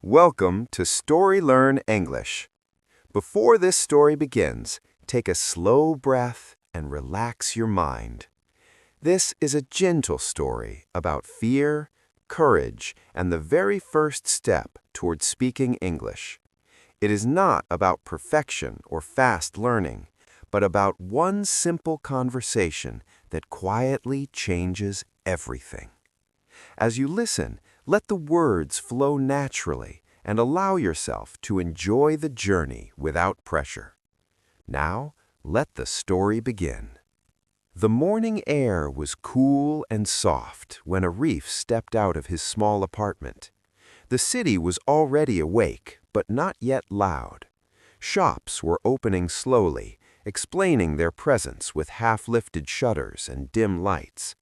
Welcome to StoryLearn English. Before this story begins, take a slow breath and relax your mind. This is a gentle story about fear, courage, and the very first step toward speaking English. It is not about perfection or fast learning, but about one simple conversation that quietly changes everything. As you listen, let the words flow naturally and allow yourself to enjoy the journey without pressure. Now, let the story begin. The morning air was cool and soft when Arif stepped out of his small apartment. The city was already awake, but not yet loud. Shops were opening slowly, explaining their presence with half-lifted shutters and dim lights.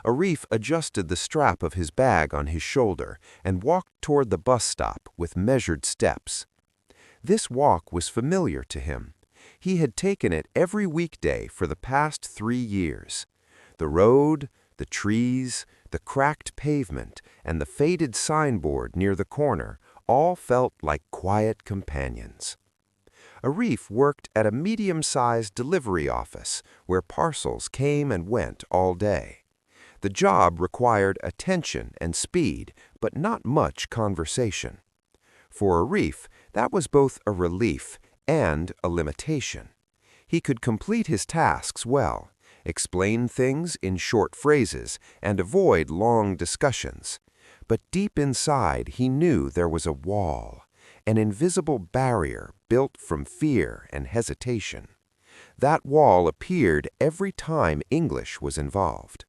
Arif adjusted the strap of his bag on his shoulder and walked toward the bus stop with measured steps. This walk was familiar to him. He had taken it every weekday for the past 3 years. The road, the trees, the cracked pavement, and the faded signboard near the corner all felt like quiet companions. Arif worked at a medium-sized delivery office where parcels came and went all day. The job required attention and speed, but not much conversation. For Arif, that was both a relief and a limitation. He could complete his tasks well, explain things in short phrases, and avoid long discussions. But deep inside, he knew there was a wall, an invisible barrier built from fear and hesitation. That wall appeared every time English was involved.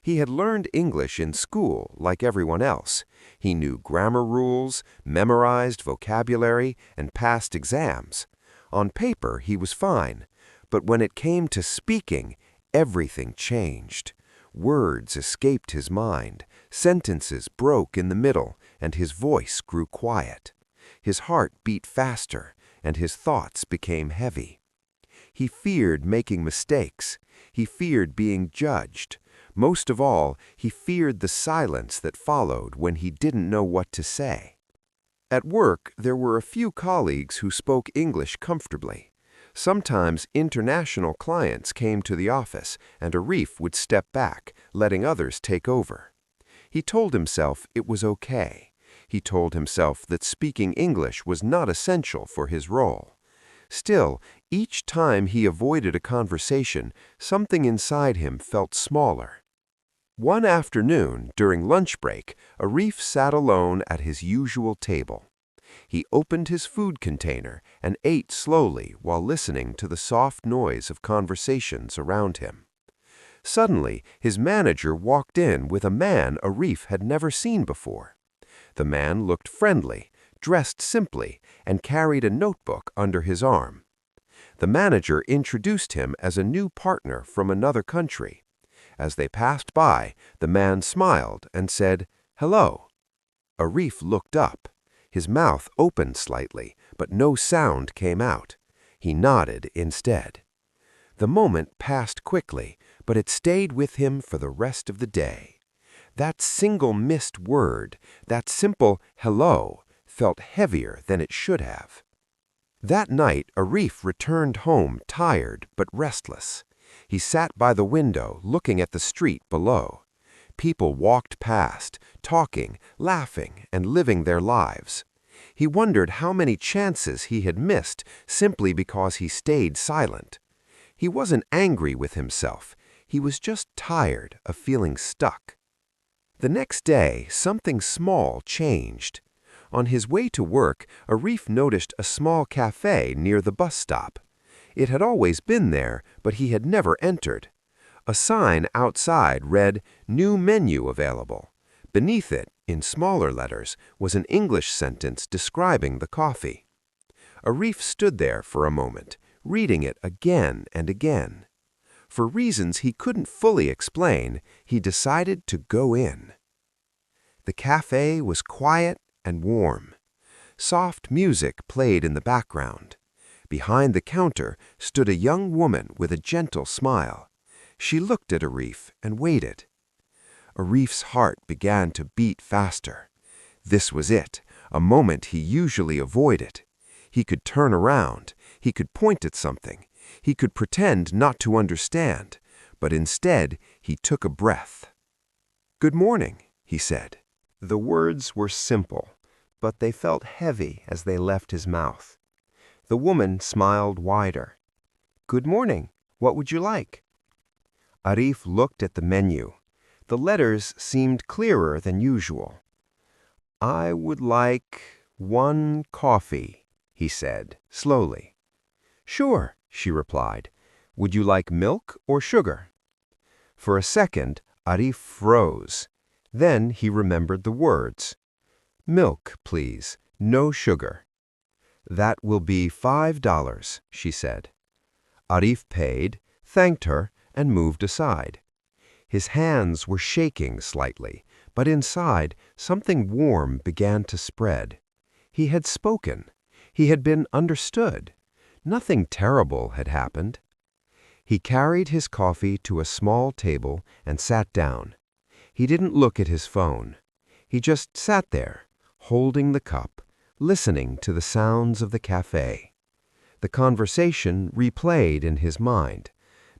He had learned English in school like everyone else. He knew grammar rules, memorized vocabulary, and passed exams. On paper, he was fine. But when it came to speaking, everything changed. Words escaped his mind, sentences broke in the middle, and his voice grew quiet. His heart beat faster, and his thoughts became heavy. He feared making mistakes. He feared being judged. Most of all, he feared the silence that followed when he didn't know what to say. At work, there were a few colleagues who spoke English comfortably. Sometimes international clients came to the office, and Arif would step back, letting others take over. He told himself it was okay. He told himself that speaking English was not essential for his role. Still, each time he avoided a conversation, something inside him felt smaller. One afternoon, during lunch break, Arif sat alone at his usual table. He opened his food container and ate slowly while listening to the soft noise of conversations around him. Suddenly, his manager walked in with a man Arif had never seen before. The man looked friendly, dressed simply, and carried a notebook under his arm. The manager introduced him as a new partner from another country. As they passed by, the man smiled and said, "Hello." Arif looked up. His mouth opened slightly, but no sound came out. He nodded instead. The moment passed quickly, but it stayed with him for the rest of the day. That single missed word, that simple hello, felt heavier than it should have. That night, Arif returned home tired but restless. He sat by the window, looking at the street below. People walked past, talking, laughing, and living their lives. He wondered how many chances he had missed simply because he stayed silent. He wasn't angry with himself. He was just tired of feeling stuck. The next day, something small changed. On his way to work, Arif noticed a small cafe near the bus stop. It had always been there, but he had never entered. A sign outside read, "New menu available." Beneath it, in smaller letters, was an English sentence describing the coffee. Arif stood there for a moment, reading it again and again. For reasons he couldn't fully explain, he decided to go in. The cafe was quiet and warm. Soft music played in the background. Behind the counter stood a young woman with a gentle smile. She looked at Arif and waited. Arif's heart began to beat faster. This was it, a moment he usually avoided. He could turn around, he could point at something, he could pretend not to understand, but instead he took a breath. "Good morning," he said. The words were simple, but they felt heavy as they left his mouth. The woman smiled wider. "Good morning. What would you like?" Arif looked at the menu. The letters seemed clearer than usual. "I would like 1 coffee," he said, slowly. "Sure," she replied. "Would you like milk or sugar?" For a second, Arif froze. Then he remembered the words. "Milk, please, no sugar." "That will be $5, she said. Arif paid, thanked her, and moved aside. His hands were shaking slightly, but inside, something warm began to spread. He had spoken. He had been understood. Nothing terrible had happened. He carried his coffee to a small table and sat down. He didn't look at his phone. He just sat there, holding the cup, listening to the sounds of the cafe. The conversation replayed in his mind,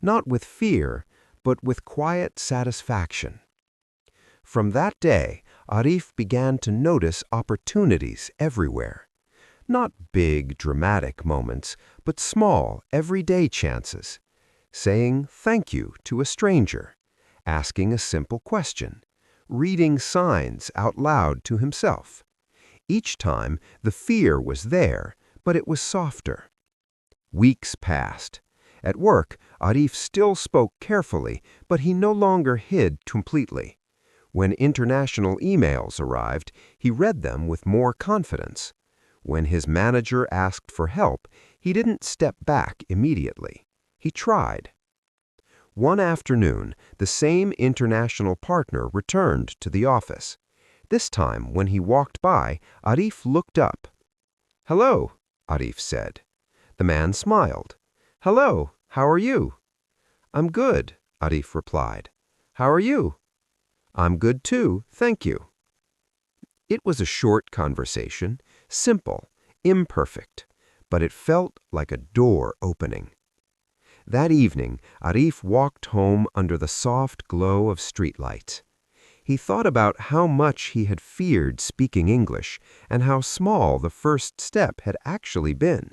not with fear, but with quiet satisfaction. From that day, Arif began to notice opportunities everywhere. Not big, dramatic moments, but small, everyday chances. Saying thank you to a stranger, asking a simple question, reading signs out loud to himself. Each time, the fear was there, but it was softer. Weeks passed. At work, Arif still spoke carefully, but he no longer hid completely. When international emails arrived, he read them with more confidence. When his manager asked for help, he didn't step back immediately. He tried. One afternoon, the same international partner returned to the office. This time, when he walked by, Arif looked up. "Hello," Arif said. The man smiled. "Hello, how are you?" "I'm good," Arif replied. "How are you?" "I'm good too, thank you." It was a short conversation, simple, imperfect, but it felt like a door opening. That evening, Arif walked home under the soft glow of streetlights. He thought about how much he had feared speaking English and how small the first step had actually been.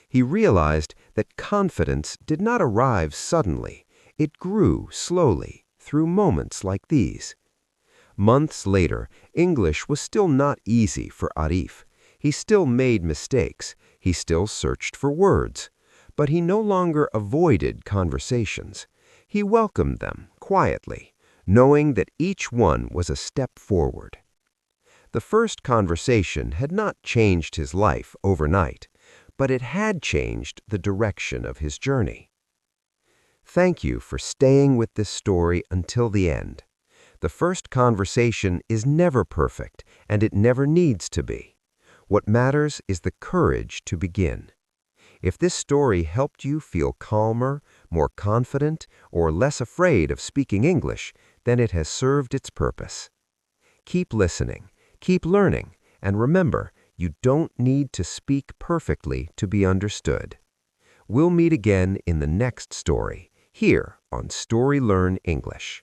He realized that confidence did not arrive suddenly. It grew slowly through moments like these. Months later, English was still not easy for Arif. He still made mistakes. He still searched for words. But he no longer avoided conversations. He welcomed them quietly, knowing that each one was a step forward. The first conversation had not changed his life overnight, but it had changed the direction of his journey. Thank you for staying with this story until the end. The first conversation is never perfect, and it never needs to be. What matters is the courage to begin. If this story helped you feel calmer, more confident, or less afraid of speaking English, then it has served its purpose. Keep listening, keep learning, and remember, you don't need to speak perfectly to be understood. We'll meet again in the next story, here on StoryLearn English.